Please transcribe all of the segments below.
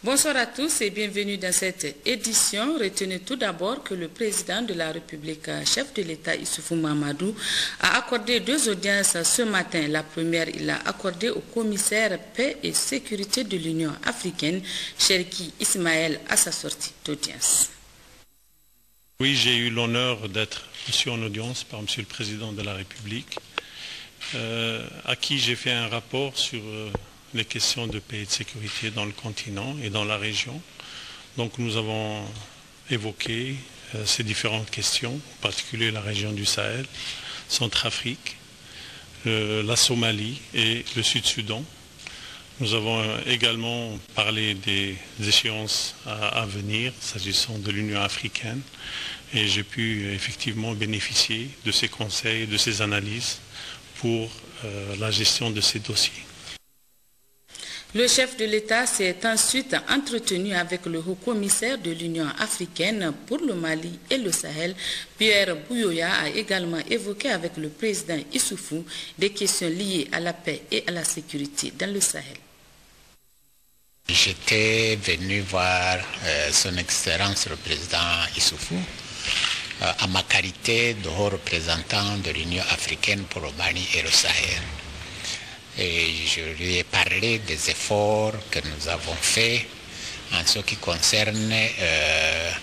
Bonsoir à tous et bienvenue dans cette édition. Retenez tout d'abord que le président de la République, chef de l'État Issoufou Mahamadou, a accordé 2 audiences ce matin. La première, il l'a accordée au commissaire paix et sécurité de l'Union africaine, Cherki Ismaël, à sa sortie d'audience. Oui, j'ai eu l'honneur d'être reçu en audience par Monsieur le Président de la République, à qui j'ai fait un rapport sur les questions de paix et de sécurité dans le continent et dans la région. Donc nous avons évoqué ces différentes questions, en particulier la région du Sahel, Centrafrique, la Somalie et le Sud-Soudan. Nous avons également parlé des échéances à venir s'agissant de l'Union africaine et j'ai pu effectivement bénéficier de ces conseils et de ces analyses pour la gestion de ces dossiers. Le chef de l'État s'est ensuite entretenu avec le haut-commissaire de l'Union africaine pour le Mali et le Sahel. Pierre Bouyoya a également évoqué avec le président Issoufou des questions liées à la paix et à la sécurité dans le Sahel. J'étais venu voir son Excellence le président Issoufou à ma qualité de haut représentant de l'Union africaine pour le Mali et le Sahel. Et je lui ai parlé des efforts que nous avons faits en ce qui concerne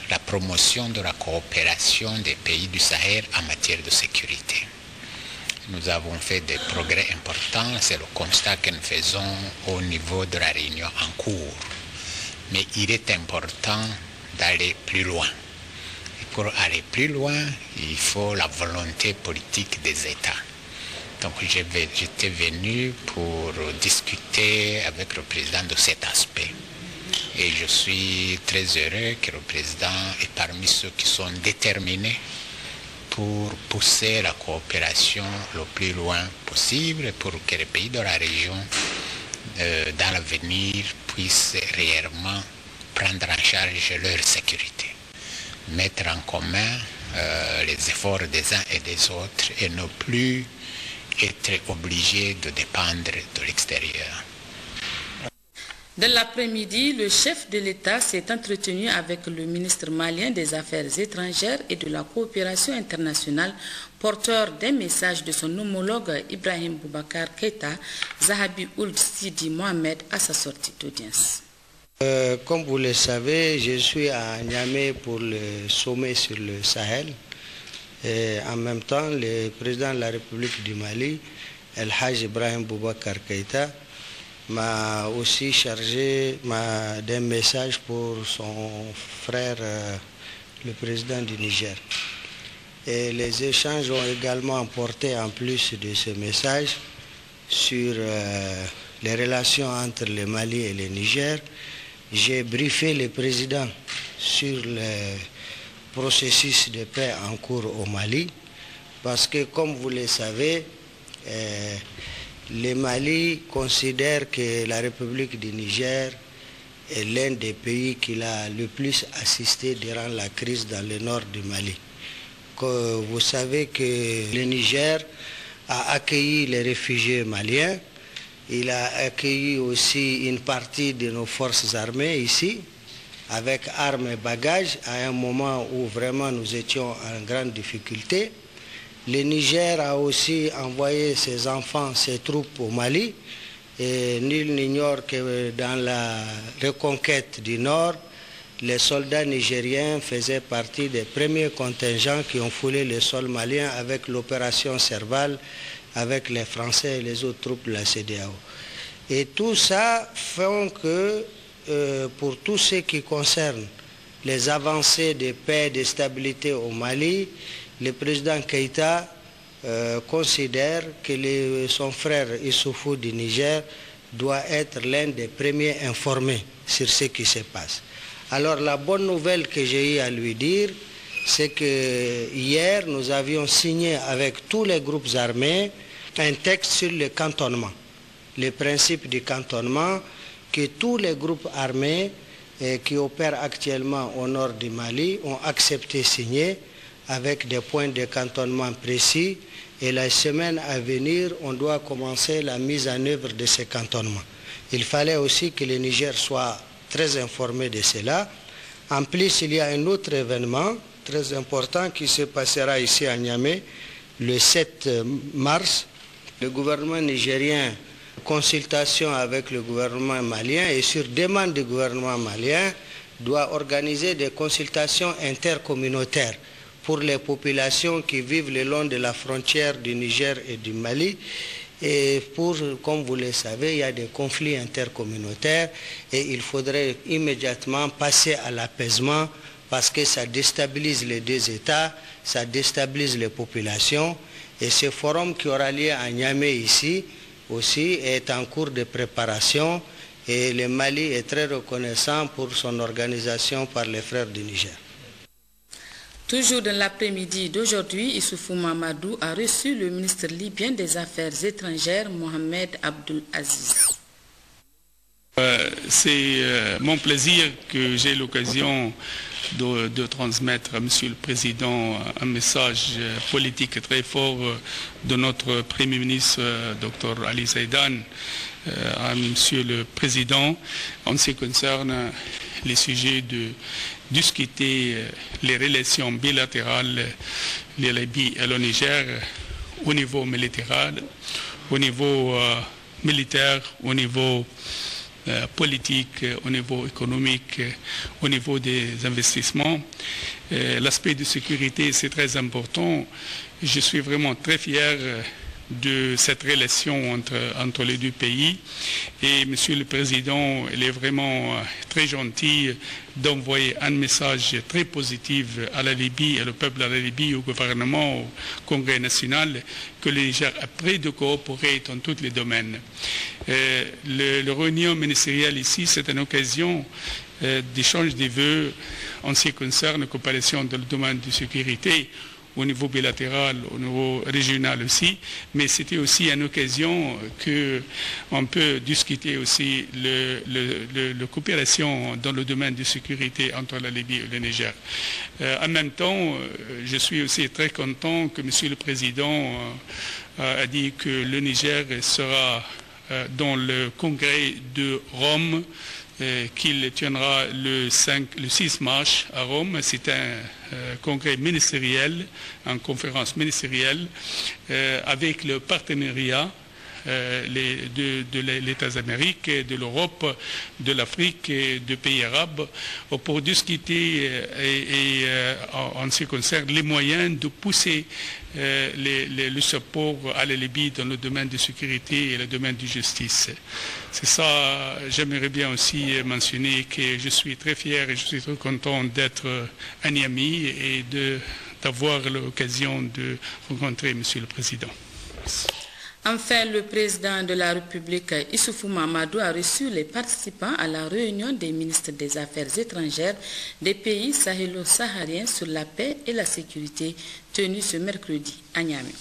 la promotion de la coopération des pays du Sahel en matière de sécurité. Nous avons fait des progrès importants, c'est le constat que nous faisons au niveau de la réunion en cours. Mais il est important d'aller plus loin. Et pour aller plus loin, il faut la volonté politique des États. Donc j'étais venu pour discuter avec le président de cet aspect. Et je suis très heureux que le président est parmi ceux qui sont déterminés pour pousser la coopération le plus loin possible pour que les pays de la région, dans l'avenir, puissent réellement prendre en charge leur sécurité. Mettre en commun les efforts des uns et des autres et ne plus être obligé de dépendre de l'extérieur. Dans l'après-midi, le chef de l'État s'est entretenu avec le ministre malien des Affaires étrangères et de la coopération internationale, porteur d'un message de son homologue Ibrahim Boubacar Keïta, Zahabi Ould Sidi Mohamed, à sa sortie d'audience. Comme vous le savez, je suis à Niamey pour le sommet sur le Sahel. Et en même temps, le président de la République du Mali, El Haj Ibrahim Boubacar Keïta, m'a aussi chargé d'un message pour son frère, le président du Niger. Et les échanges ont également porté, en plus de ce message, sur les relations entre le Mali et le Niger. J'ai briefé le président sur le processus de paix en cours au Mali, parce que, comme vous le savez, le Mali considère que la République du Niger est l'un des pays qu'il a le plus assisté durant la crise dans le nord du Mali. Vous savez que le Niger a accueilli les réfugiés maliens, il a accueilli aussi une partie de nos forces armées ici, avec armes et bagages, à un moment où vraiment nous étions en grande difficulté. Le Niger a aussi envoyé ses enfants, ses troupes au Mali, et nul n'ignore que dans la reconquête du Nord, les soldats nigériens faisaient partie des premiers contingents qui ont foulé le sol malien avec l'opération Serval, avec les Français et les autres troupes de la CEDEAO. Et tout ça fait que pour tout ce qui concerne les avancées de paix et de stabilité au Mali, le président Keïta considère que son frère Issoufou du Niger doit être l'un des premiers informés sur ce qui se passe. Alors la bonne nouvelle que j'ai eu à lui dire, c'est que hier nous avions signé avec tous les groupes armés un texte sur le cantonnement, le principe du cantonnement, que tous les groupes armés qui opèrent actuellement au nord du Mali ont accepté signer avec des points de cantonnement précis, et la semaine à venir, on doit commencer la mise en œuvre de ces cantonnements. Il fallait aussi que le Niger soit très informé de cela. En plus, il y a un autre événement très important qui se passera ici à Niamey le 7 mars. Le gouvernement nigérien, en consultation avec le gouvernement malien et sur demande du gouvernement malien, doit organiser des consultations intercommunautaires pour les populations qui vivent le long de la frontière du Niger et du Mali. Et comme vous le savez, il y a des conflits intercommunautaires et il faudrait immédiatement passer à l'apaisement parce que ça déstabilise les deux États, ça déstabilise les populations. Et ce forum qui aura lieu à Niamey ici aussi est en cours de préparation et le Mali est très reconnaissant pour son organisation par les frères du Niger. Toujours dans l'après-midi d'aujourd'hui, Issoufou Mahamadou a reçu le ministre libyen des Affaires étrangères, Mohamed Abdul Aziz. C'est mon plaisir que j'ai l'occasion de transmettre à Monsieur le Président un message politique très fort de notre Premier ministre, Dr Ali Zaidan, à Monsieur le Président en ce qui concerne les sujets de discuter les relations bilatérales, la Libye et le Niger au niveau militaire, au niveau militaire, au niveau politique, au niveau économique, au niveau des investissements. L'aspect de sécurité, c'est très important. Je suis vraiment très fier de cette relation entre les deux pays. Et Monsieur le Président, il est vraiment très gentil d'envoyer un message très positif à la Libye, et le peuple de la Libye, au gouvernement, au Congrès national, que le Niger est prêt de coopérer dans tous les domaines. La réunion ministérielle ici, c'est une occasion d'échange des vœux en ce qui concerne la coopération dans le domaine de sécurité, au niveau bilatéral, au niveau régional aussi, mais c'était aussi une occasion qu'on peut discuter aussi la coopération dans le domaine de sécurité entre la Libye et le Niger. En même temps, je suis aussi très content que Monsieur le Président a dit que le Niger sera dans le congrès de Rome, qu'il tiendra le 6 mars à Rome. C'est un congrès ministériel, une conférence ministérielle avec le partenariat de l'État américain, de l'Europe, de l'Afrique et des pays arabes pour discuter en ce qui concerne les moyens de pousser le support à la Libye dans le domaine de sécurité et le domaine de justice. C'est ça, j'aimerais bien aussi mentionner que je suis très fier et je suis très content d'être un ami et d'avoir l'occasion de rencontrer Monsieur le Président. Enfin, le président de la République, Issoufou Mahamadou, a reçu les participants à la réunion des ministres des Affaires étrangères des pays sahélo-sahariens sur la paix et la sécurité tenue ce mercredi à Niamey.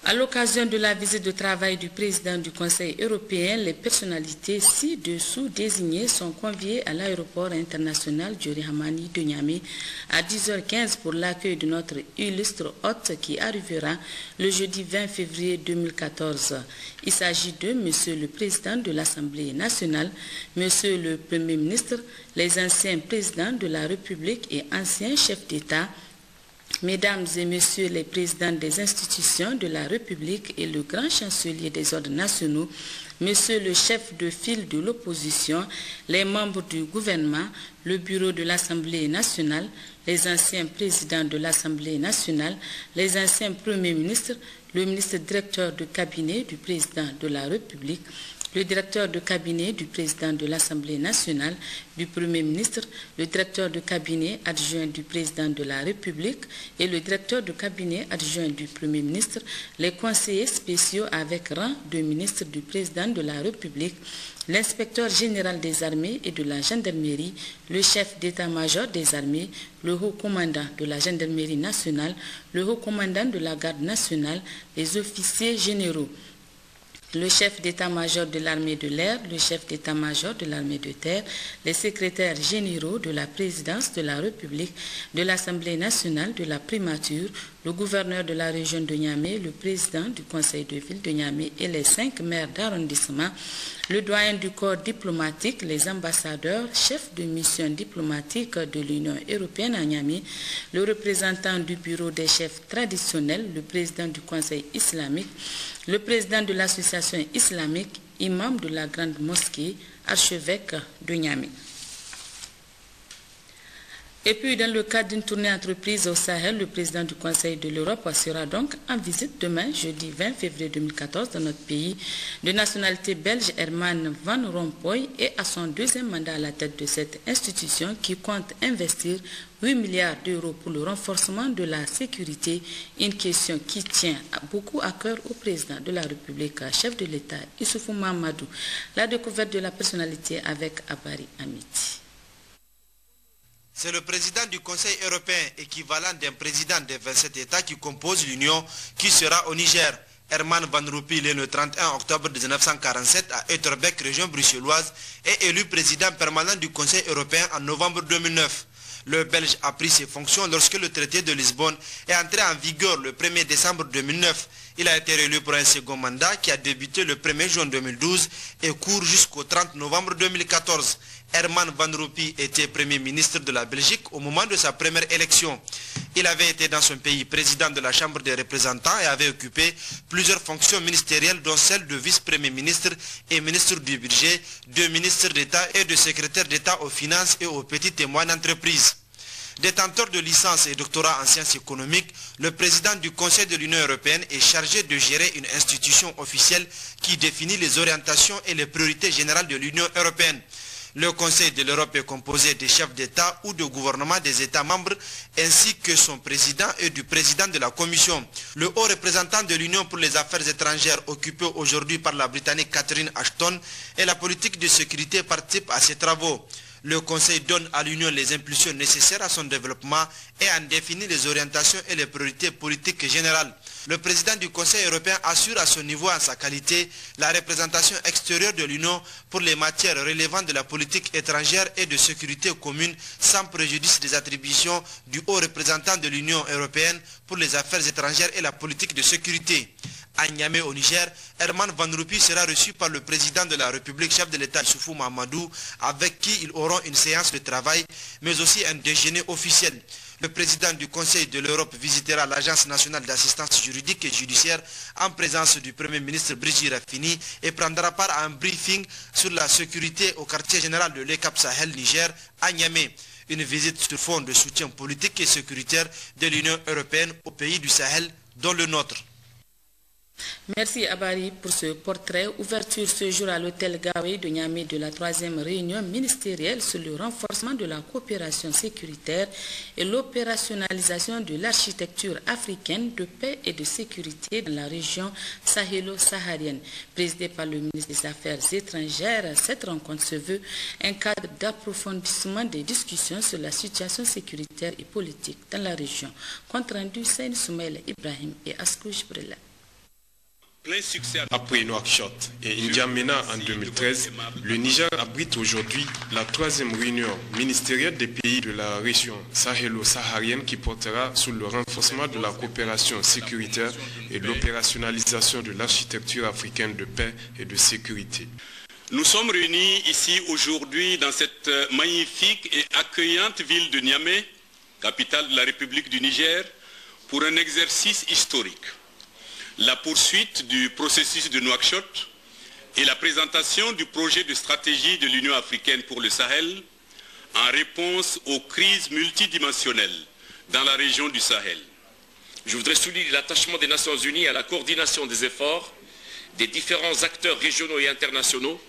À l'occasion de la visite de travail du président du Conseil européen, les personnalités ci-dessous désignées sont conviées à l'aéroport international Diori Hamani de Niamey à 10h15 pour l'accueil de notre illustre hôte qui arrivera le jeudi 20 février 2014. Il s'agit de Monsieur le Président de l'Assemblée nationale, Monsieur le Premier ministre, les anciens présidents de la République et anciens chefs d'État, Mesdames et Messieurs les présidents des institutions de la République et le grand chancelier des ordres nationaux, Monsieur le chef de file de l'opposition, les membres du gouvernement, le bureau de l'Assemblée nationale, les anciens présidents de l'Assemblée nationale, les anciens premiers ministres, le ministre directeur de cabinet du président de la République, le directeur de cabinet du président de l'Assemblée nationale, du Premier ministre, le directeur de cabinet adjoint du président de la République et le directeur de cabinet adjoint du Premier ministre, les conseillers spéciaux avec rang de ministre du président de la République, l'inspecteur général des armées et de la gendarmerie, le chef d'état-major des armées, le haut commandant de la gendarmerie nationale, le haut commandant de la garde nationale, les officiers généraux. le chef d'état-major de l'armée de l'air, le chef d'état-major de l'armée de terre, les secrétaires généraux de la présidence de la République, de l'Assemblée nationale, de la primature, le gouverneur de la région de Niamey, le président du conseil de ville de Niamey et les 5 maires d'arrondissement, le doyen du corps diplomatique, les ambassadeurs, chefs de mission diplomatique de l'Union européenne à Niamey, le représentant du bureau des chefs traditionnels, le président du conseil islamique, le président de l'association islamique, imam de la grande mosquée, archevêque de Niamey. Et puis, dans le cadre d'une tournée entreprise au Sahel, le président du Conseil de l'Europe sera donc en visite demain, jeudi 20 février 2014, dans notre pays, de nationalité belge Herman Van Rompuy, et à son 2e mandat à la tête de cette institution qui compte investir 8 milliards d'euros pour le renforcement de la sécurité, une question qui tient beaucoup à cœur au président de la République, chef de l'État, Issoufou Mahamadou. La découverte de la personnalité avec Abari Amiti. C'est le président du Conseil européen, équivalent d'un président des 27 États qui composent l'Union, qui sera au Niger. Herman Van Rompuy, le 31 octobre 1947 à Etterbeek, région bruxelloise, est élu président permanent du Conseil européen en novembre 2009. Le Belge a pris ses fonctions lorsque le traité de Lisbonne est entré en vigueur le 1er décembre 2009. Il a été réélu pour un second mandat qui a débuté le 1er juin 2012 et court jusqu'au 30 novembre 2014. Herman Van Rompuy était Premier ministre de la Belgique au moment de sa première élection. Il avait été dans son pays président de la Chambre des représentants et avait occupé plusieurs fonctions ministérielles dont celle de vice-premier ministre et ministre du budget, de ministre d'État et de secrétaire d'État aux finances et aux petites et moyennes entreprises. Détenteur de licence et doctorat en sciences économiques, le président du Conseil de l'Union européenne est chargé de gérer une institution officielle qui définit les orientations et les priorités générales de l'Union européenne. Le Conseil de l'Europe est composé des chefs d'État ou de gouvernement des États membres, ainsi que son président et du président de la Commission. Le haut représentant de l'Union pour les affaires étrangères, occupé aujourd'hui par la Britannique Catherine Ashton, et la politique de sécurité participent à ces travaux. Le Conseil donne à l'Union les impulsions nécessaires à son développement et en définit les orientations et les priorités politiques générales. Le président du Conseil européen assure à son niveau, en sa qualité, la représentation extérieure de l'Union pour les matières relevantes de la politique étrangère et de sécurité commune, sans préjudice des attributions du haut représentant de l'Union européenne pour les affaires étrangères et la politique de sécurité. À Niamey, au Niger, Herman Van Rompuy sera reçu par le président de la République, chef de l'État Issoufou Mahamadou, avec qui ils auront une séance de travail, mais aussi un déjeuner officiel. Le président du Conseil de l'Europe visitera l'Agence nationale d'assistance juridique et judiciaire en présence du Premier ministre Brigitte Raffini et prendra part à un briefing sur la sécurité au quartier général de l'ECAP Sahel Niger à Niamey. Une visite sur fond de soutien politique et sécuritaire de l'Union européenne aux pays du Sahel, dont le nôtre. Merci Abari pour ce portrait. Ouverture ce jour à l'hôtel Gawé de Niamey de la 3e réunion ministérielle sur le renforcement de la coopération sécuritaire et l'opérationnalisation de l'architecture africaine de paix et de sécurité dans la région sahélo-saharienne. Présidée par le ministre des Affaires étrangères, cette rencontre se veut un cadre d'approfondissement des discussions sur la situation sécuritaire et politique dans la région. Compte rendu Saïd Soumaïla Ibrahim et Askou Jibrila. Après Nouakchott et N'Djamena en 2013, le Niger abrite aujourd'hui la 3e réunion ministérielle des pays de la région sahélo-saharienne qui portera sur le renforcement de la coopération sécuritaire et l'opérationnalisation de l'architecture africaine de paix et de sécurité. Nous sommes réunis ici aujourd'hui dans cette magnifique et accueillante ville de Niamey, capitale de la République du Niger, pour un exercice historique. La poursuite du processus de Nouakchott et la présentation du projet de stratégie de l'Union africaine pour le Sahel en réponse aux crises multidimensionnelles dans la région du Sahel. Je voudrais souligner l'attachement des Nations Unies à la coordination des efforts des différents acteurs régionaux et internationaux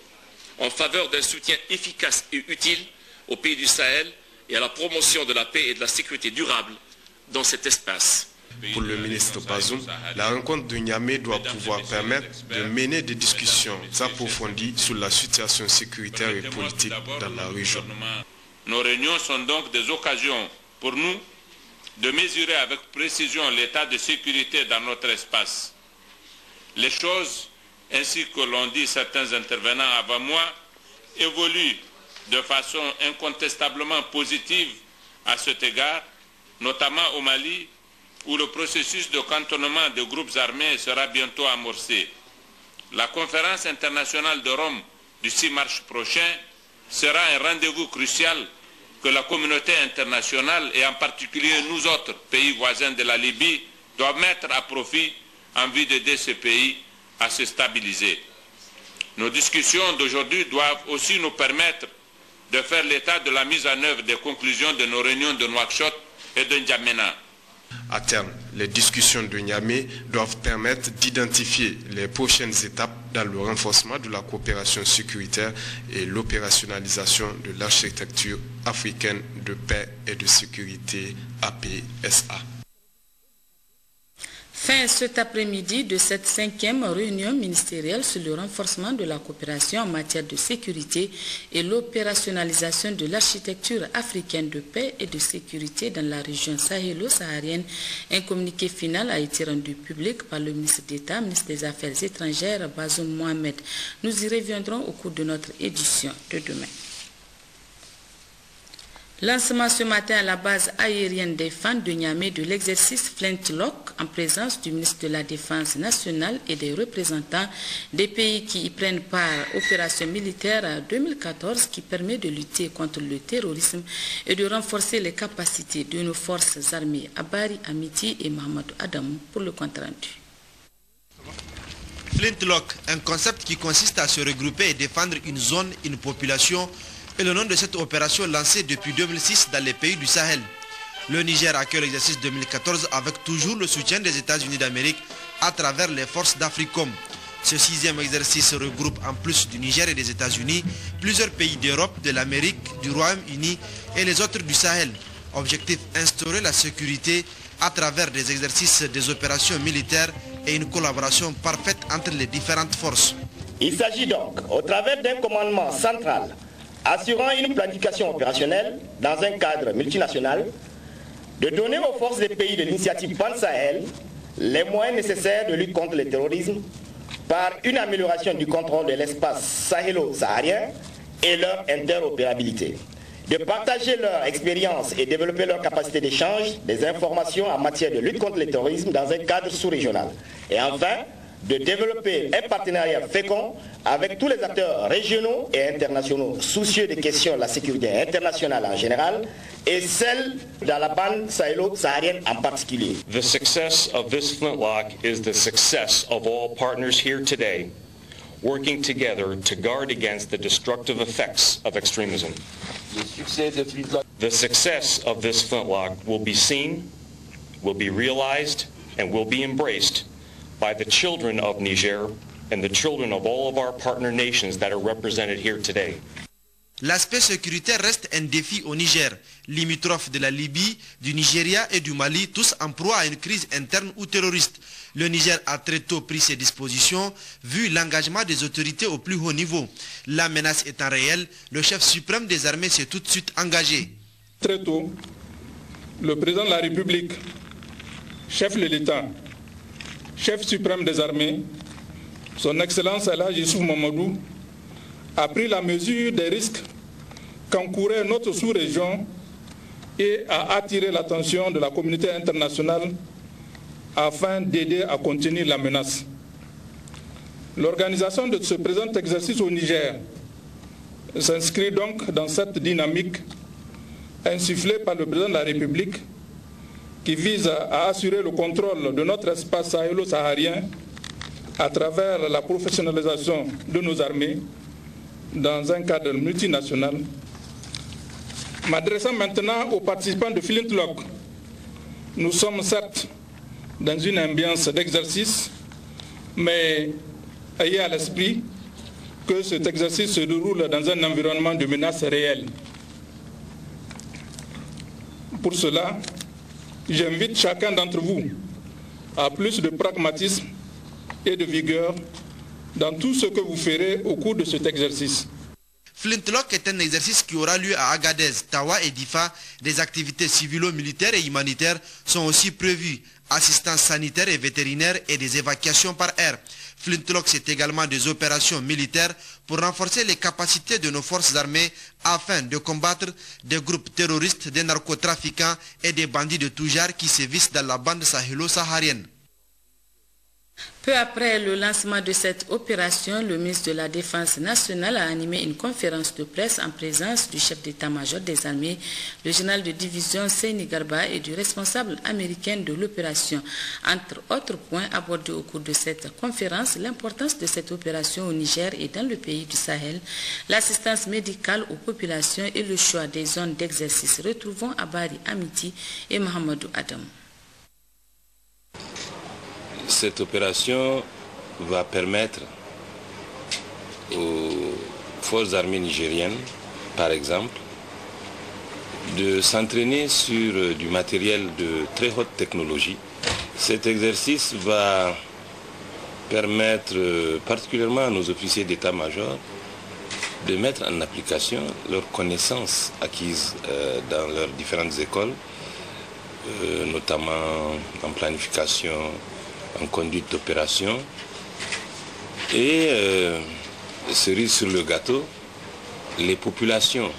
en faveur d'un soutien efficace et utile aux pays du Sahel et à la promotion de la paix et de la sécurité durable dans cet espace. Pour le ministre Bazoum, la rencontre de Niamey doit pouvoir permettre de mener des discussions approfondies sur la situation sécuritaire et politique dans la région. Nos réunions sont donc des occasions pour nous de mesurer avec précision l'état de sécurité dans notre espace. Les choses ainsi que l'ont dit certains intervenants avant moi, évolue de façon incontestablement positive à cet égard, notamment au Mali, où le processus de cantonnement des groupes armés sera bientôt amorcé. La conférence internationale de Rome du 6 mars prochain sera un rendez-vous crucial que la communauté internationale, et en particulier nous autres, pays voisins de la Libye, doivent mettre à profit en vue d'aider ce pays à se stabiliser. Nos discussions d'aujourd'hui doivent aussi nous permettre de faire l'état de la mise en œuvre des conclusions de nos réunions de Nouakchott et de N'Djamena. À terme, les discussions de Niamey doivent permettre d'identifier les prochaines étapes dans le renforcement de la coopération sécuritaire et l'opérationnalisation de l'architecture africaine de paix et de sécurité APSA. Fin cet après-midi de cette 5e réunion ministérielle sur le renforcement de la coopération en matière de sécurité et l'opérationnalisation de l'architecture africaine de paix et de sécurité dans la région sahélo-saharienne. Un communiqué final a été rendu public par le ministre d'État, ministre des Affaires étrangères, Bazoum Mohamed. Nous y reviendrons au cours de notre édition de demain. Lancement ce matin à la base aérienne des fans de Niamey de l'exercice Flintlock en présence du ministre de la Défense nationale et des représentants des pays qui y prennent part. Opération militaire 2014 qui permet de lutter contre le terrorisme et de renforcer les capacités de nos forces armées. Abari Amiti et Mohamed Adamou pour le compte rendu. Flintlock, un concept qui consiste à se regrouper et défendre une zone, une population, est le nom de cette opération lancée depuis 2006 dans les pays du Sahel. Le Niger accueille l'exercice 2014 avec toujours le soutien des États-Unis d'Amérique à travers les forces d'Africom. Ce 6e exercice regroupe en plus du Niger et des États-Unis plusieurs pays d'Europe, de l'Amérique, du Royaume-Uni et les autres du Sahel. Objectif: instaurer la sécurité à travers des exercices, des opérations militaires et une collaboration parfaite entre les différentes forces. Il s'agit donc, au travers d'un commandement central, assurant une planification opérationnelle dans un cadre multinational, de donner aux forces des pays de l'initiative Pan-Sahel les moyens nécessaires de lutte contre le terrorisme par une amélioration du contrôle de l'espace sahélo-saharien et leur interopérabilité, de partager leur expérience et développer leur capacité d'échange des informations en matière de lutte contre le terrorisme dans un cadre sous-régional, et enfin de développer un partenariat fécond avec tous les acteurs régionaux et internationaux soucieux des questions de la sécurité internationale en général et celle dans la bande sahélo-saharienne en particulier. The success of this flintlock is the success of all partners here today, working together to guard against the destructive effects of extremism. The success of this flintlock will be seen, will be realized, and will be embraced by the children of Niger and the children of all of our partner nations that are represented here today. L'aspect sécuritaire reste un défi au Niger, limitrophe de la Libye, du Nigeria et du Mali, tous en proie à une crise interne ou terroriste. Le Niger a très tôt pris ses dispositions, vu l'engagement des autorités au plus haut niveau. La menace étant réelle, le chef suprême des armées s'est tout de suite engagé. Très tôt, le président de la République, chef de l'État, chef suprême des armées, son Excellence Elhadji Issoufou Mamadou, a pris la mesure des risques qu'encourait notre sous-région et a attiré l'attention de la communauté internationale afin d'aider à contenir la menace. L'organisation de ce présent exercice au Niger s'inscrit donc dans cette dynamique insufflée par le président de la République qui vise à assurer le contrôle de notre espace sahélo-saharien à travers la professionnalisation de nos armées dans un cadre multinational. M'adressant maintenant aux participants de Flintlock, nous sommes certes dans une ambiance d'exercice, mais ayez à l'esprit que cet exercice se déroule dans un environnement de menace réelle. Pour cela, j'invite chacun d'entre vous à plus de pragmatisme et de vigueur dans tout ce que vous ferez au cours de cet exercice. Flintlock est un exercice qui aura lieu à Agadez, Tawa et Difa. Des activités civilo-militaires et humanitaires sont aussi prévues. assistance sanitaire et vétérinaire et des évacuations par air. Flintlock, c'est également des opérations militaires pour renforcer les capacités de nos forces armées afin de combattre des groupes terroristes, des narcotrafiquants et des bandits de tout genre qui sévissent dans la bande sahélo-saharienne. Peu après le lancement de cette opération, le ministre de la Défense nationale a animé une conférence de presse en présence du chef d'état-major des armées, le général de division Seyni Garba et du responsable américain de l'opération. Entre autres points abordés au cours de cette conférence, l'importance de cette opération au Niger et dans le pays du Sahel, l'assistance médicale aux populations et le choix des zones d'exercice. Retrouvons Abari Amiti et Mohamedou Adam. Cette opération va permettre aux forces armées nigériennes, par exemple, de s'entraîner sur du matériel de très haute technologie. Cet exercice va permettre particulièrement à nos officiers d'état-major de mettre en application leurs connaissances acquises dans leurs différentes écoles, notamment en planification, en conduite d'opération. Et cerise sur le gâteau, les populations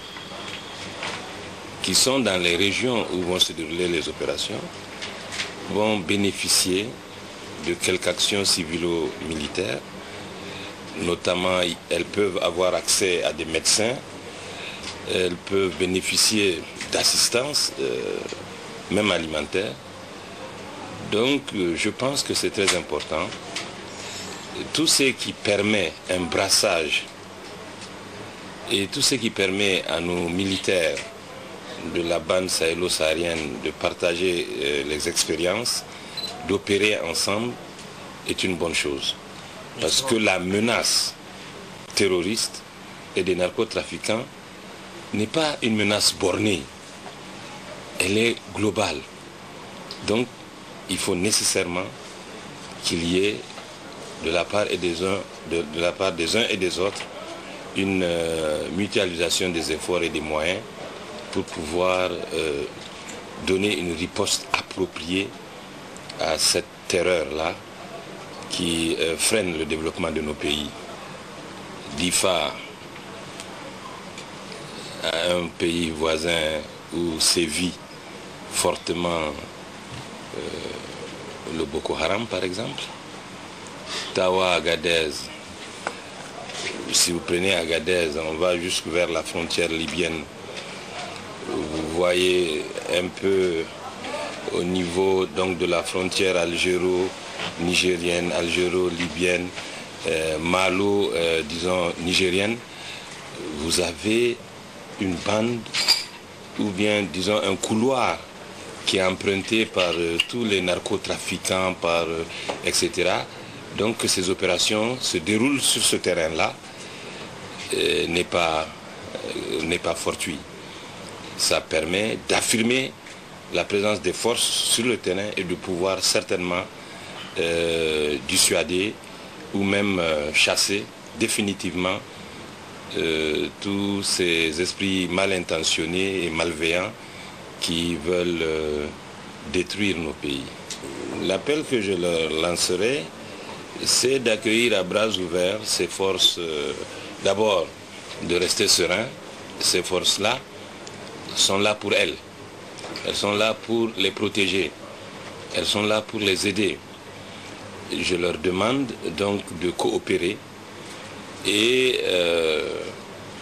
qui sont dans les régions où vont se dérouler les opérations vont bénéficier de quelques actions civilo-militaires. Notamment, elles peuvent avoir accès à des médecins, elles peuvent bénéficier d'assistance, même alimentaire. Donc, je pense que c'est très important. Tout ce qui permet un brassage et tout ce qui permet à nos militaires de la bande sahélo-saharienne de partager les expériences, d'opérer ensemble, est une bonne chose. Parce que la menace terroriste et des narcotrafiquants n'est pas une menace bornée. Elle est globale. Donc, il faut nécessairement qu'il y ait de la part des uns et des autres une mutualisation des efforts et des moyens pour pouvoir donner une riposte appropriée à cette terreur-là qui freine le développement de nos pays. Difa, un pays voisin où sévit fortement le Boko Haram, par exemple. Tawa, Agadez, si vous prenez Agadez, on va jusque vers la frontière libyenne. Vous voyez un peu au niveau donc, de la frontière algéro-nigérienne, algéro-libyenne, malo, disons, nigérienne. Vous avez une bande ou bien, disons, un couloir qui est emprunté par tous les narcotrafiquants, etc. Donc que ces opérations se déroulent sur ce terrain-là n'est pas fortuit. Ça permet d'affirmer la présence des forces sur le terrain et de pouvoir certainement dissuader ou même chasser définitivement tous ces esprits mal intentionnés et malveillants qui veulent détruire nos pays. L'appel que je leur lancerai, c'est d'accueillir à bras ouverts ces forces, d'abord de rester sereins. Ces forces-là sont là pour elles. Elles sont là pour les protéger. Elles sont là pour les aider. Je leur demande donc de coopérer et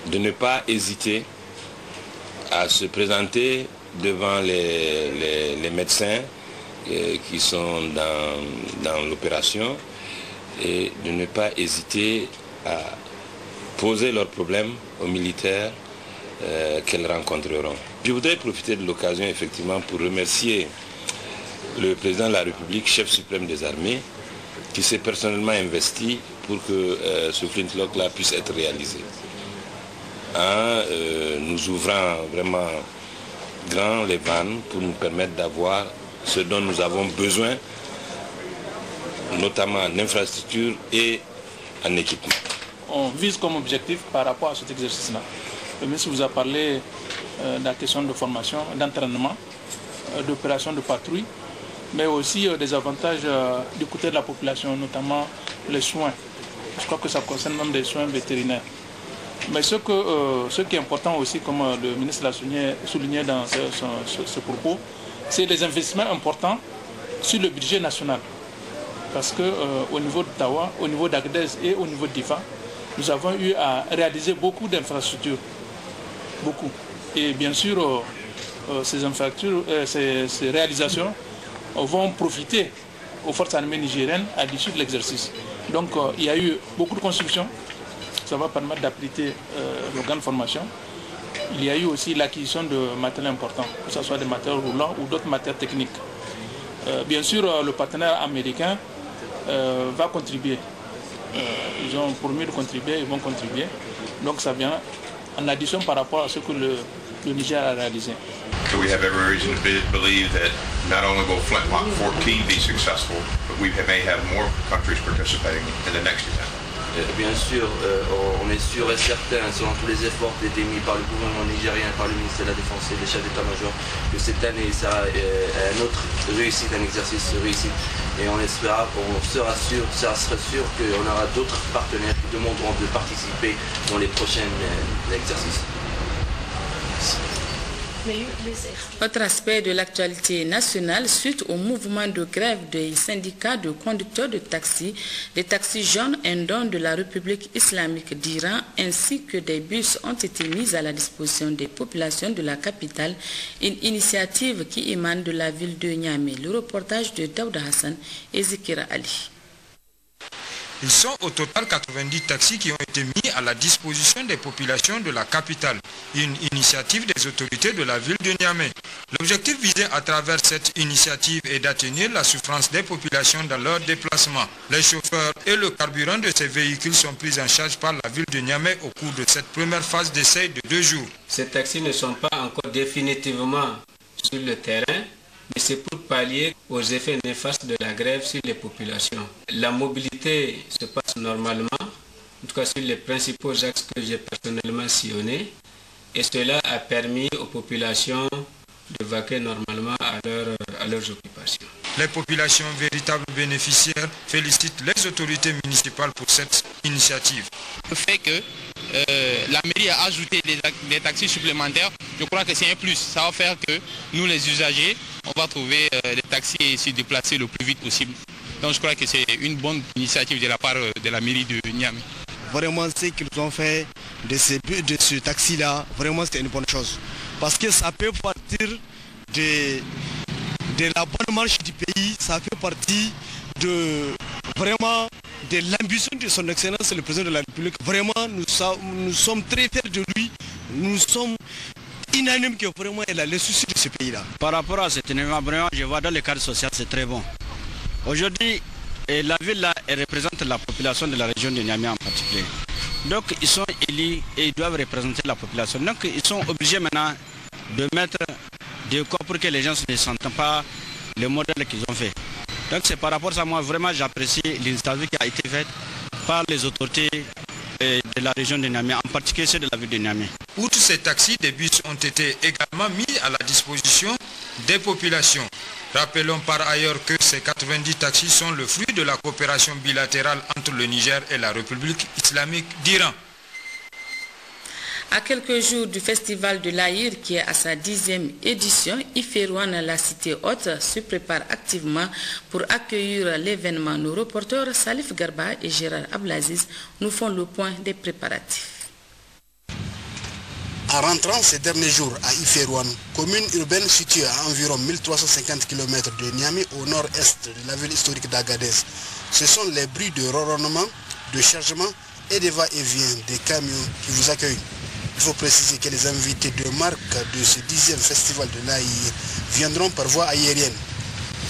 de ne pas hésiter à se présenter devant les médecins qui sont dans l'opération et de ne pas hésiter à poser leurs problèmes aux militaires qu'elles rencontreront. Je voudrais profiter de l'occasion effectivement pour remercier le président de la République, chef suprême des armées, qui s'est personnellement investi pour que ce flintlock-là puisse être réalisé. En nous ouvrant vraiment grand les vannes pour nous permettre d'avoir ce dont nous avons besoin, notamment en infrastructure et en équipement. On vise comme objectif par rapport à cet exercice-là. Le ministre vous a parlé de la question de formation, d'entraînement, d'opération de patrouille mais aussi des avantages du côté de la population, notamment les soins. Je crois que ça concerne même des soins vétérinaires. Mais ce qui est important aussi, comme le ministre l'a souligné dans ce propos, c'est les investissements importants sur le budget national. Parce qu'au niveau de Tawa, au niveau d'Agadez et au niveau de Difa, nous avons eu à réaliser beaucoup d'infrastructures. Beaucoup. Et bien sûr, ces réalisations vont profiter aux forces armées nigériennes à l'issue de l'exercice. Donc il y a eu beaucoup de constructions. Ça va permettre d'apprêter l'organe de formation. Il y a eu aussi l'acquisition de matériel important, que ce soit des matériels roulants ou d'autres matériels techniques. Bien sûr, le partenaire américain va contribuer. Ils ont promis de contribuer, ils vont contribuer. Donc ça vient en addition par rapport à ce que le Niger a réalisé. So we have every reason to believe that not only will Flintlock 14 be successful, but we may have more countries participating in the next event. Bien sûr, on est sûr et certain, selon tous les efforts qui ont été mis par le gouvernement nigérien, par le ministère de la Défense et les chefs d'état-major, que cette année sera un autre réussite, un exercice réussite. Et on espère, ça sera sûr qu'on aura d'autres partenaires qui demanderont de participer dans les prochains exercices. Autre aspect de l'actualité nationale, suite au mouvement de grève des syndicats de conducteurs de taxi, des taxis jaunes indons de la République islamique d'Iran ainsi que des bus ont été mis à la disposition des populations de la capitale, une initiative qui émane de la ville de Niamey. Le reportage de Daouda Hassan et Zikira Ali. Ils sont au total 90 taxis qui ont été mis à la disposition des populations de la capitale, une initiative des autorités de la ville de Niamey. L'objectif visé à travers cette initiative est d'atténuer la souffrance des populations dans leur déplacement. Les chauffeurs et le carburant de ces véhicules sont pris en charge par la ville de Niamey au cours de cette première phase d'essai de 2 jours. Ces taxis ne sont pas encore définitivement sur le terrain, mais c'est pour pallier aux effets néfastes de la grève sur les populations. La mobilité se passe normalement, en tout cas sur les principaux axes que j'ai personnellement sillonnés, et cela a permis aux populations de vaquer normalement à leurs occupations. Les populations véritables bénéficiaires félicitent les autorités municipales pour cette initiative. Le fait que la mairie a ajouté des taxis supplémentaires, je crois que c'est un plus. Ça va faire que nous les usagers, on va trouver les taxis et se déplacer le plus vite possible. Donc je crois que c'est une bonne initiative de la part de la mairie de Niamey. Vraiment ce qu'ils ont fait de ce taxi-là, vraiment c'était une bonne chose. Parce que ça peut partir de la bonne marche du pays, ça fait partie de l'ambition de son excellence le président de la République. Vraiment nous sommes très fiers de lui, nous sommes unanimes que vraiment il a les soucis de ce pays-là. Par rapport à cet événement, vraiment je vois dans le cadre social c'est très bon. Aujourd'hui la ville là elle représente la population de la région de Niamey en particulier. Donc ils sont élus et ils doivent représenter la population. Donc ils sont obligés maintenant de mettre de quoi pour que les gens ne sentent pas le modèle qu'ils ont fait. Donc c'est par rapport à ça, moi vraiment j'apprécie l'initiative qui a été faite par les autorités de la région de Niamey, en particulier ceux de la ville de Niamey. Outre ces taxis, des bus ont été également mis à la disposition des populations. Rappelons par ailleurs que ces 90 taxis sont le fruit de la coopération bilatérale entre le Niger et la République islamique d'Iran. À quelques jours du festival de l'Aïr qui est à sa 10e édition, Iférouane, la cité haute, se prépare activement pour accueillir l'événement. Nos reporters Salif Garba et Gérard Ablaziz nous font le point des préparatifs. En rentrant ces derniers jours à Iférouane, commune urbaine située à environ 1350 km de Niamey au nord-est de la ville historique d'Agadez, ce sont les bruits de ronronnement, de chargement et de va-et-vient des camions qui vous accueillent. Il faut préciser que les invités de marque de ce 10e festival de l'Aïr viendront par voie aérienne.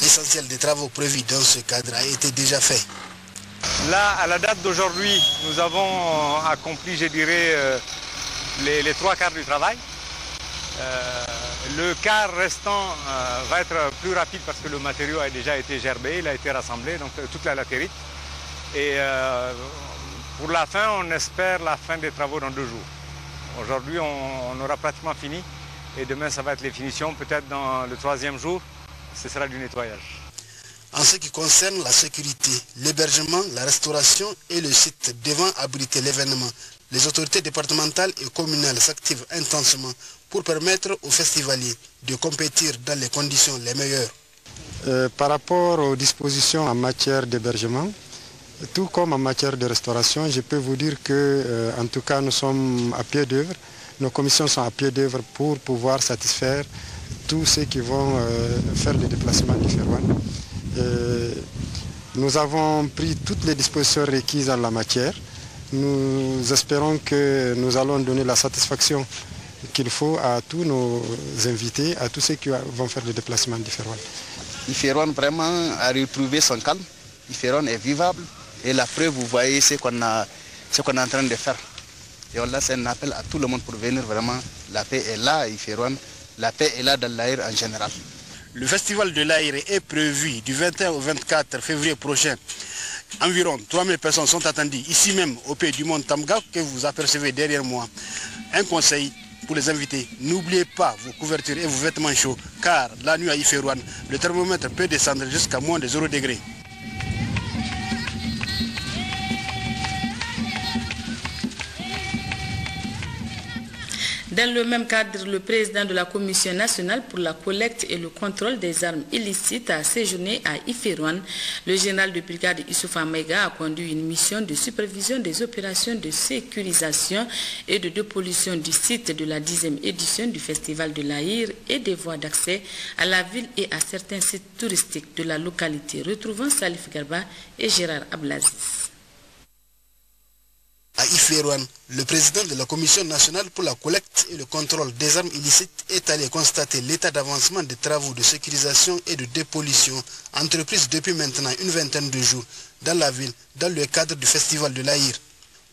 L'essentiel des travaux prévus dans ce cadre a été déjà fait. Là, à la date d'aujourd'hui, nous avons accompli, je dirais, les 3 quarts du travail. Le quart restant va être plus rapide parce que le matériau a déjà été gerbé, il a été rassemblé, donc toute la latérite. Et pour la fin, on espère la fin des travaux dans 2 jours. Aujourd'hui, on aura pratiquement fini et demain, ça va être les finitions. Peut-être dans le 3e jour, ce sera du nettoyage. En ce qui concerne la sécurité, l'hébergement, la restauration et le site devant abriter l'événement, les autorités départementales et communales s'activent intensément pour permettre aux festivaliers de compétir dans les conditions les meilleures. Par rapport aux dispositions en matière d'hébergement, tout comme en matière de restauration, je peux vous dire que, en tout cas, nous sommes à pied d'œuvre. Nos commissions sont à pied d'œuvre pour pouvoir satisfaire tous ceux qui vont faire des déplacements différents. Nous avons pris toutes les dispositions requises en la matière. Nous espérons que nous allons donner la satisfaction qu'il faut à tous nos invités, à tous ceux qui vont faire des déplacements différents. Iférouane vraiment a retrouvé son calme. Iférouane est vivable et la preuve, vous voyez ce qu'on est en train de faire. Et on lance un appel à tout le monde pour venir vraiment. La paix est là à Iférouane, la paix est là dans l'Aïr en général. Le festival de l'Aïr est prévu du 21 au 24 février prochain. Environ 3000 personnes sont attendues ici même au pays du mont Tamga que vous apercevez derrière moi. Un conseil pour les invités, n'oubliez pas vos couvertures et vos vêtements chauds car la nuit à Iférouane, le thermomètre peut descendre jusqu'à moins de 0 degré. Dans le même cadre, le président de la Commission nationale pour la collecte et le contrôle des armes illicites a séjourné à Iférouane. Le général de brigade Issoufa Maïga a conduit une mission de supervision des opérations de sécurisation et de dépollution du site de la 10e édition du Festival de l'Aïr et des voies d'accès à la ville et à certains sites touristiques de la localité. Retrouvons Salif Garba et Gérard Ablaziz. À Iférouane, le président de la Commission nationale pour la collecte et le contrôle des armes illicites est allé constater l'état d'avancement des travaux de sécurisation et de dépollution entrepris depuis maintenant une vingtaine de jours dans la ville dans le cadre du Festival de l'Aïr.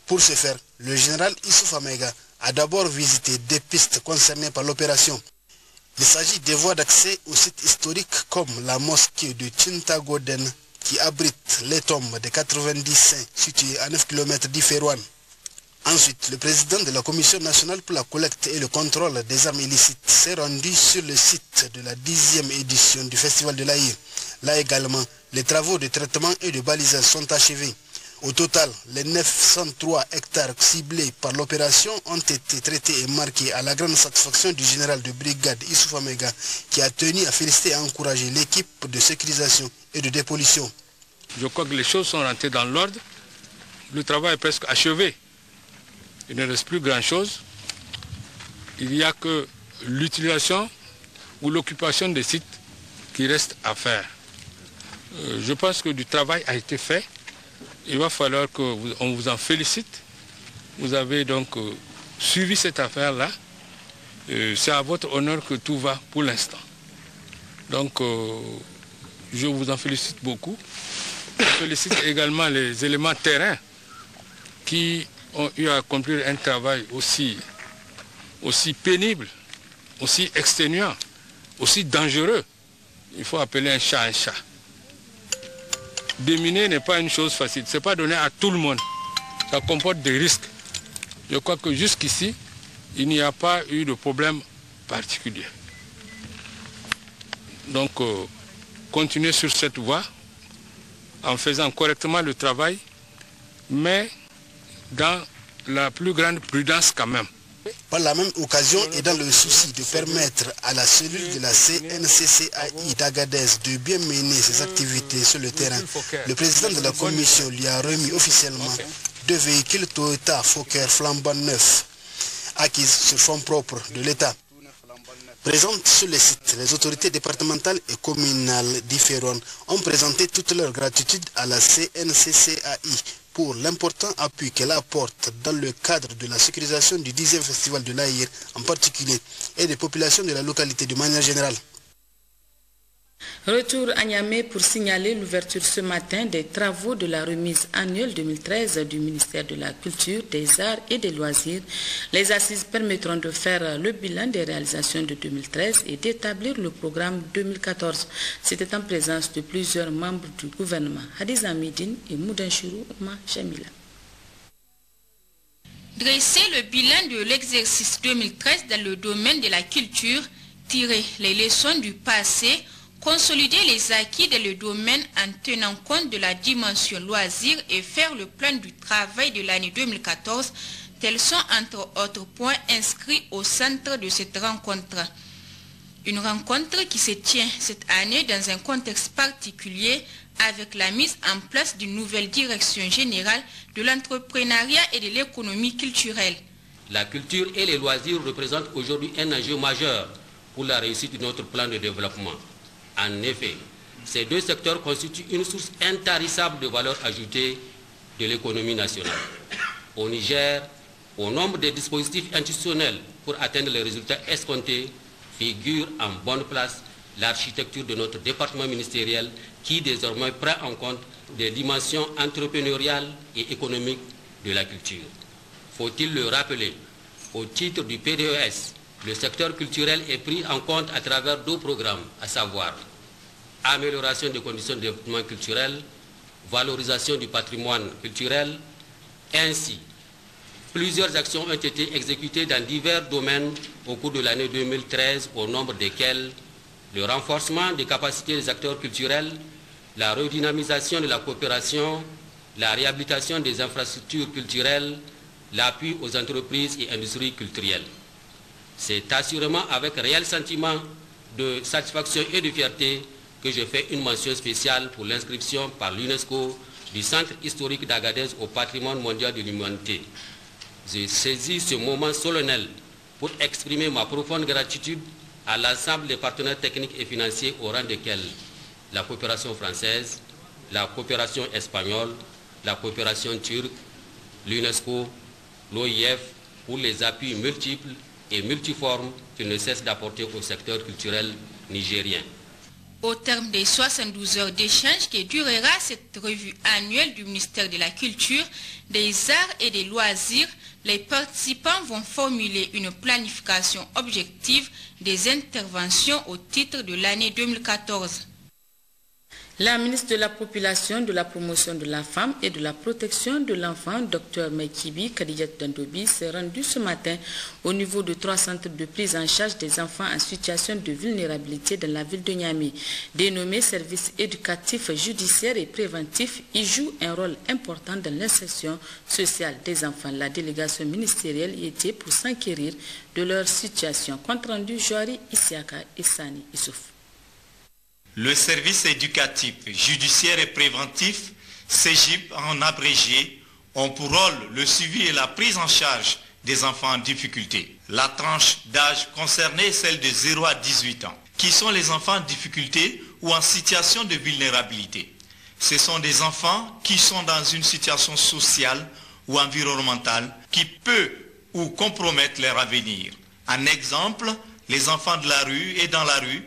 Pour ce faire, le général Issoufa Maïga a d'abord visité des pistes concernées par l'opération. Il s'agit des voies d'accès aux sites historiques comme la mosquée de Tintagoden qui abrite les tombes de 90 saints situés à 9 km d'Iférouane. Ensuite, le président de la Commission nationale pour la collecte et le contrôle des armes illicites s'est rendu sur le site de la 10e édition du Festival de l'Aïr. Là également, les travaux de traitement et de balisage sont achevés. Au total, les 903 hectares ciblés par l'opération ont été traités et marqués à la grande satisfaction du général de brigade Issoufa Maïga qui a tenu à féliciter et à encourager l'équipe de sécurisation et de dépollution. Je crois que les choses sont rentrées dans l'ordre. Le travail est presque achevé. Il ne reste plus grand-chose. Il n'y a que l'utilisation ou l'occupation des sites qui reste à faire. Je pense que du travail a été fait. Il va falloir qu'on vous en félicite. Vous avez donc suivi cette affaire-là. C'est à votre honneur que tout va pour l'instant. Donc, je vous en félicite beaucoup. Je félicite également les éléments terrain qui ont eu à accomplir un travail aussi pénible, aussi exténuant, aussi dangereux. Il faut appeler un chat un chat. Déminer n'est pas une chose facile, ce n'est pas donné à tout le monde. Ça comporte des risques. Je crois que jusqu'ici, il n'y a pas eu de problème particulier. Donc, continuer sur cette voie en faisant correctement le travail, mais dans la plus grande prudence quand même. Par la même occasion et dans le souci de permettre à la cellule de la CNCCAI d'Agadez de bien mener ses activités sur le terrain, le président de la commission lui a remis officiellement 2 véhicules Toyota Fokker flambant neufs, acquis sur fonds propres de l'État. Présentes sur le site, les autorités départementales et communales d'Iférouane ont présenté toute leur gratitude à la CNCCAI pour l'important appui qu'elle apporte dans le cadre de la sécurisation du 10e Festival de l'Aïr en particulier et des populations de la localité de manière générale. Retour à Niamey pour signaler l'ouverture ce matin des travaux de la remise annuelle 2013 du ministère de la Culture, des Arts et des Loisirs. Les assises permettront de faire le bilan des réalisations de 2013 et d'établir le programme 2014. C'était en présence de plusieurs membres du gouvernement, Hadiza Midine et Moudanchirou Ouma Chamila. Dresser le bilan de l'exercice 2013 dans le domaine de la culture, tirer les leçons du passé, consolider les acquis dans le domaine en tenant compte de la dimension loisir et faire le plan du travail de l'année 2014, tels sont entre autres points inscrits au centre de cette rencontre. Une rencontre qui se tient cette année dans un contexte particulier avec la mise en place d'une nouvelle direction générale de l'entrepreneuriat et de l'économie culturelle. La culture et les loisirs représentent aujourd'hui un enjeu majeur pour la réussite de notre plan de développement. En effet, ces deux secteurs constituent une source intarissable de valeur ajoutée de l'économie nationale. Au Niger, au nombre des dispositifs institutionnels pour atteindre les résultats escomptés, figure en bonne place l'architecture de notre département ministériel qui désormais prend en compte des dimensions entrepreneuriales et économiques de la culture. Faut-il le rappeler, au titre du PDES, le secteur culturel est pris en compte à travers deux programmes, à savoir amélioration des conditions de développement culturel, valorisation du patrimoine culturel. Ainsi, plusieurs actions ont été exécutées dans divers domaines au cours de l'année 2013, au nombre desquels le renforcement des capacités des acteurs culturels, la redynamisation de la coopération, la réhabilitation des infrastructures culturelles, l'appui aux entreprises et industries culturelles. C'est assurément avec réel sentiment de satisfaction et de fierté que je fais une mention spéciale pour l'inscription par l'UNESCO du Centre historique d'Agadez au patrimoine mondial de l'humanité. J'ai saisi ce moment solennel pour exprimer ma profonde gratitude à l'ensemble des partenaires techniques et financiers au rang desquels la coopération française, la coopération espagnole, la coopération turque, l'UNESCO, l'OIF pour les appuis multiples et multiformes qu'ils ne cessent d'apporter au secteur culturel nigérien. Au terme des 72 heures d'échange qui durera cette revue annuelle du ministère de la Culture, des Arts et des Loisirs, les participants vont formuler une planification objective des interventions au titre de l'année 2014. La ministre de la Population, de la Promotion de la Femme et de la Protection de l'Enfant, Dr Mekibi Kadijat Dandobi, s'est rendue ce matin au niveau de 3 centres de prise en charge des enfants en situation de vulnérabilité dans la ville de Niamey. Dénommés services éducatifs, judiciaires et préventifs, ils jouent un rôle important dans l'insertion sociale des enfants. La délégation ministérielle y était pour s'enquérir de leur situation. Compte rendu Joari Isiaka et Sani Issouf. Le service éducatif, judiciaire et préventif, CEGIP en abrégé, ont pour rôle le suivi et la prise en charge des enfants en difficulté. La tranche d'âge concernée est celle de 0 à 18 ans, qui sont les enfants en difficulté ou en situation de vulnérabilité. Ce sont des enfants qui sont dans une situation sociale ou environnementale qui peut ou compromettre leur avenir. En exemple, les enfants de la rue et dans la rue,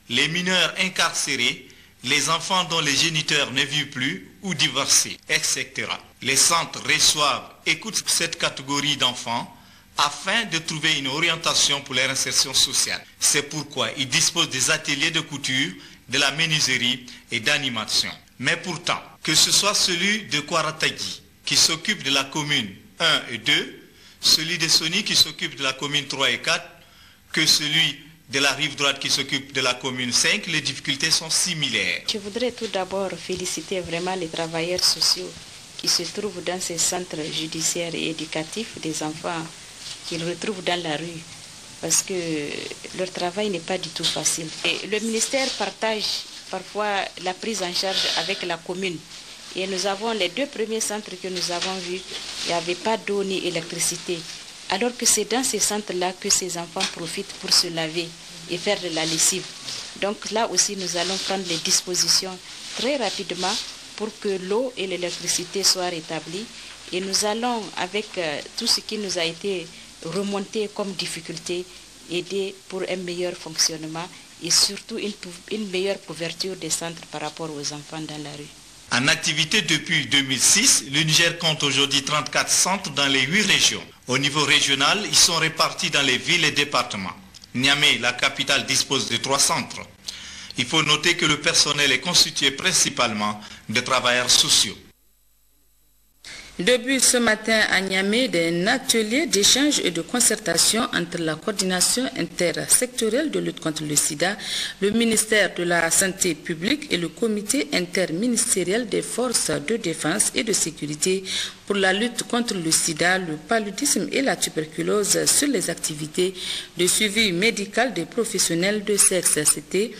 les mineurs incarcérés, les enfants dont les géniteurs ne vivent plus ou divorcés, etc. Les centres reçoivent, écoutent cette catégorie d'enfants afin de trouver une orientation pour leur insertion sociale. C'est pourquoi ils disposent des ateliers de couture, de la menuiserie et d'animation. Mais pourtant, que ce soit celui de Kwaratagi qui s'occupe de la commune 1 et 2, celui de Soni qui s'occupe de la commune 3 et 4, que celui de la rive droite qui s'occupe de la commune 5, les difficultés sont similaires. Je voudrais tout d'abord féliciter vraiment les travailleurs sociaux qui se trouvent dans ces centres judiciaires et éducatifs des enfants qu'ils retrouvent dans la rue, parce que leur travail n'est pas du tout facile. Et le ministère partage parfois la prise en charge avec la commune. Et nous avons les 2 premiers centres que nous avons vus, il n'y avait pas d'eau ni électricité. Alors que c'est dans ces centres-là que ces enfants profitent pour se laver et faire de la lessive. Donc là aussi, nous allons prendre les dispositions très rapidement pour que l'eau et l'électricité soient rétablies. Et nous allons, avec tout ce qui nous a été remonté comme difficulté, aider pour un meilleur fonctionnement et surtout une meilleure couverture des centres par rapport aux enfants dans la rue. En activité depuis 2006, le Niger compte aujourd'hui 34 centres dans les 8 régions. Au niveau régional, ils sont répartis dans les villes et départements. Niamey, la capitale, dispose de 3 centres. Il faut noter que le personnel est constitué principalement de travailleurs sociaux. Début ce matin à Niamey d'un atelier d'échange et de concertation entre la coordination intersectorielle de lutte contre le sida, le ministère de la Santé publique et le comité interministériel des forces de défense et de sécurité pour la lutte contre le sida, le paludisme et la tuberculose sur les activités de suivi médical des professionnels de sexe. C'était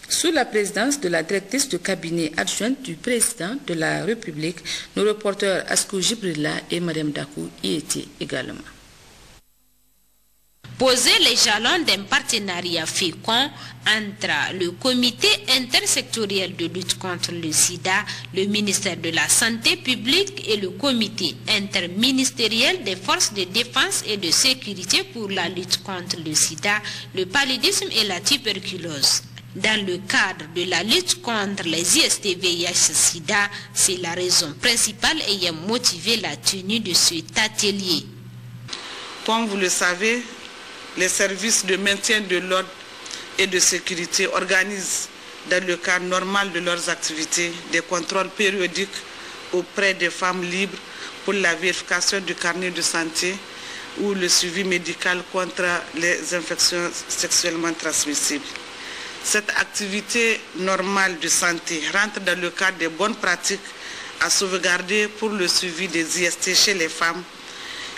sous la présidence de la directrice de cabinet adjointe du président de la République. Nos reporters Askou Jibrilla et Mariam Dakou y étaient également. Poser les jalons d'un partenariat fécond entre le comité intersectoriel de lutte contre le sida, le ministère de la Santé publique et le comité interministériel des forces de défense et de sécurité pour la lutte contre le sida, le paludisme et la tuberculose. Dans le cadre de la lutte contre les IST-VIH-Sida, c'est la raison principale ayant motivé la tenue de cet atelier. Comme vous le savez, les services de maintien de l'ordre et de sécurité organisent, dans le cadre normal de leurs activités, des contrôles périodiques auprès des femmes libres pour la vérification du carnet de santé ou le suivi médical contre les infections sexuellement transmissibles. Cette activité normale de santé rentre dans le cadre des bonnes pratiques à sauvegarder pour le suivi des IST chez les femmes,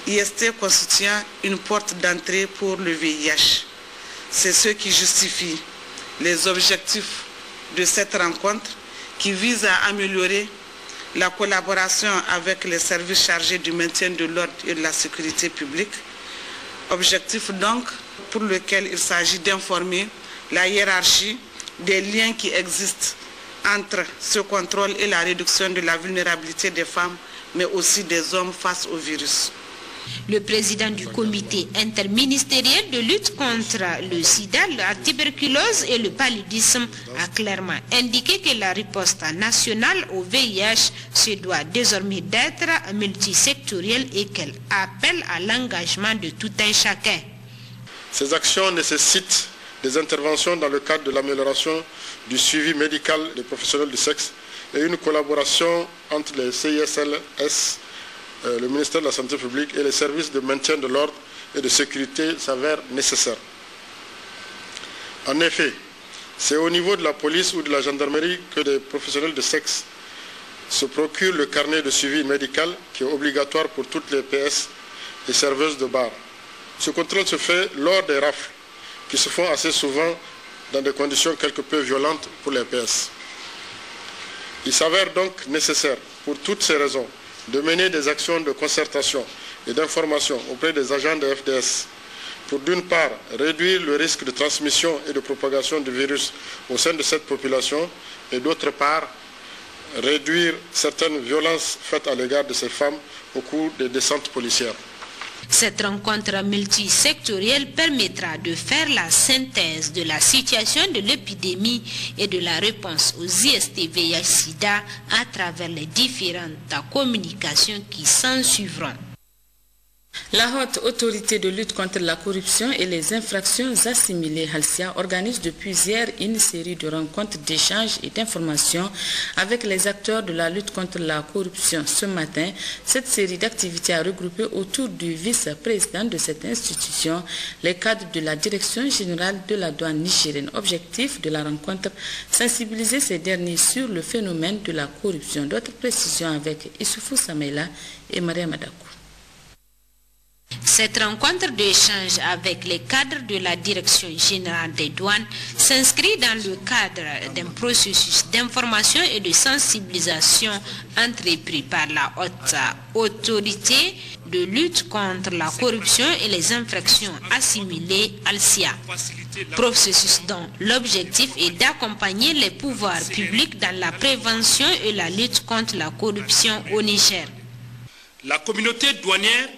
IST constituant une porte d'entrée pour le VIH. C'est ce qui justifie les objectifs de cette rencontre qui vise à améliorer la collaboration avec les services chargés du maintien de l'ordre et de la sécurité publique. Objectif donc pour lequel il s'agit d'informer la hiérarchie des liens qui existent entre ce contrôle et la réduction de la vulnérabilité des femmes, mais aussi des hommes face au virus. Le président du comité interministériel de lutte contre le sida, la tuberculose et le paludisme a clairement indiqué que la riposte nationale au VIH se doit désormais d'être multisectorielle et qu'elle appelle à l'engagement de tout un chacun. Ces actions nécessitent des interventions dans le cadre de l'amélioration du suivi médical des professionnels du sexe et une collaboration entre les CISLS, le ministère de la Santé publique et les services de maintien de l'ordre et de sécurité s'avèrent nécessaires. En effet, c'est au niveau de la police ou de la gendarmerie que des professionnels de sexe se procurent le carnet de suivi médical qui est obligatoire pour toutes les PS et serveuses de bar. Ce contrôle se fait lors des rafles qui se font assez souvent dans des conditions quelque peu violentes pour les PS. Il s'avère donc nécessaire, pour toutes ces raisons, de mener des actions de concertation et d'information auprès des agents de FDS pour d'une part réduire le risque de transmission et de propagation du virus au sein de cette population et d'autre part réduire certaines violences faites à l'égard de ces femmes au cours des descentes policières. Cette rencontre multisectorielle permettra de faire la synthèse de la situation de l'épidémie et de la réponse aux IST-VIH-Sida à travers les différentes communications qui s'en suivront. La haute autorité de lutte contre la corruption et les infractions assimilées, Halcia, organise depuis hier une série de rencontres d'échanges et d'informations avec les acteurs de la lutte contre la corruption. Ce matin, cette série d'activités a regroupé autour du vice-président de cette institution les cadres de la direction générale de la douane nigérienne. Objectif de la rencontre, sensibiliser ces derniers sur le phénomène de la corruption. D'autres précisions avec Issoufou Samaïla et Maria Madakou. Cette rencontre d'échange avec les cadres de la Direction générale des douanes s'inscrit dans le cadre d'un processus d'information et de sensibilisation entrepris par la haute autorité de lutte contre la corruption et les infractions assimilées, Halcia. Processus dont l'objectif est d'accompagner les pouvoirs publics dans la prévention et la lutte contre la corruption au Niger. La communauté douanière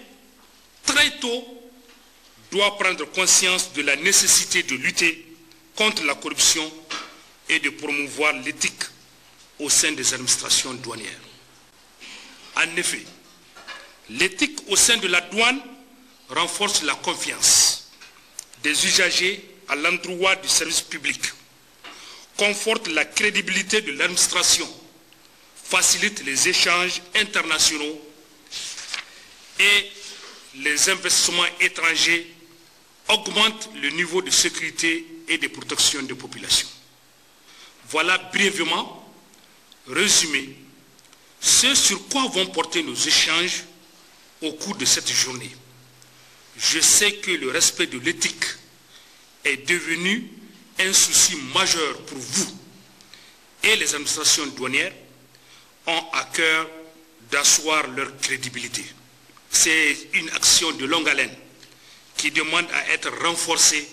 très tôt, doit prendre conscience de la nécessité de lutter contre la corruption et de promouvoir l'éthique au sein des administrations douanières. En effet, l'éthique au sein de la douane renforce la confiance des usagers à l'endroit du service public, conforte la crédibilité de l'administration, facilite les échanges internationaux et les investissements étrangers augmentent le niveau de sécurité et de protection des populations. Voilà brièvement résumé ce sur quoi vont porter nos échanges au cours de cette journée. Je sais que le respect de l'éthique est devenu un souci majeur pour vous et les administrations douanières ont à cœur d'asseoir leur crédibilité. C'est une action de longue haleine qui demande à être renforcée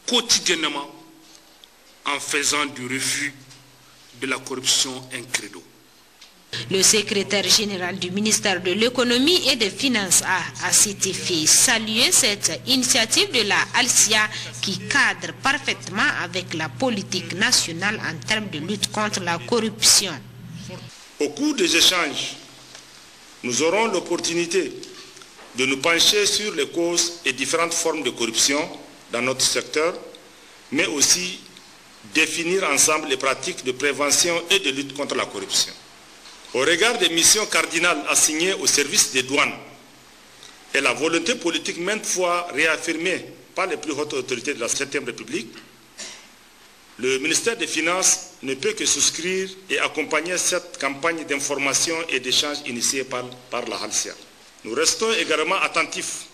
quotidiennement en faisant du refus de la corruption un credo. Le secrétaire général du ministère de l'économie et des finances a, à cet effet, salué cette initiative de la ALCIA qui cadre parfaitement avec la politique nationale en termes de lutte contre la corruption. Au cours des échanges, nous aurons l'opportunité de nous pencher sur les causes et différentes formes de corruption dans notre secteur, mais aussi définir ensemble les pratiques de prévention et de lutte contre la corruption. Au regard des missions cardinales assignées au service des douanes et la volonté politique maintes fois réaffirmée par les plus hautes autorités de la 7e République, le ministère des Finances ne peut que souscrire et accompagner cette campagne d'information et d'échange initiée par la ALCIA. Nous restons également attentifs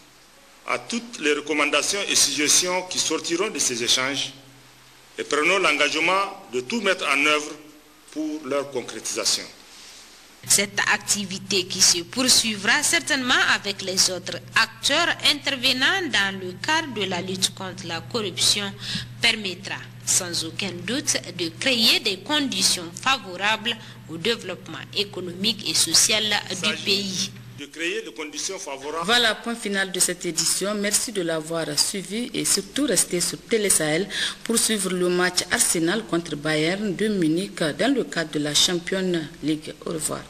à toutes les recommandations et suggestions qui sortiront de ces échanges et prenons l'engagement de tout mettre en œuvre pour leur concrétisation. Cette activité qui se poursuivra certainement avec les autres acteurs intervenant dans le cadre de la lutte contre la corruption permettra sans aucun doute de créer des conditions favorables au développement économique et social du pays. De créer des conditions favorables. Voilà, point final de cette édition. Merci de l'avoir suivi et surtout restez sur Télé Sahel pour suivre le match Arsenal contre Bayern de Munich dans le cadre de la Champions League. Au revoir.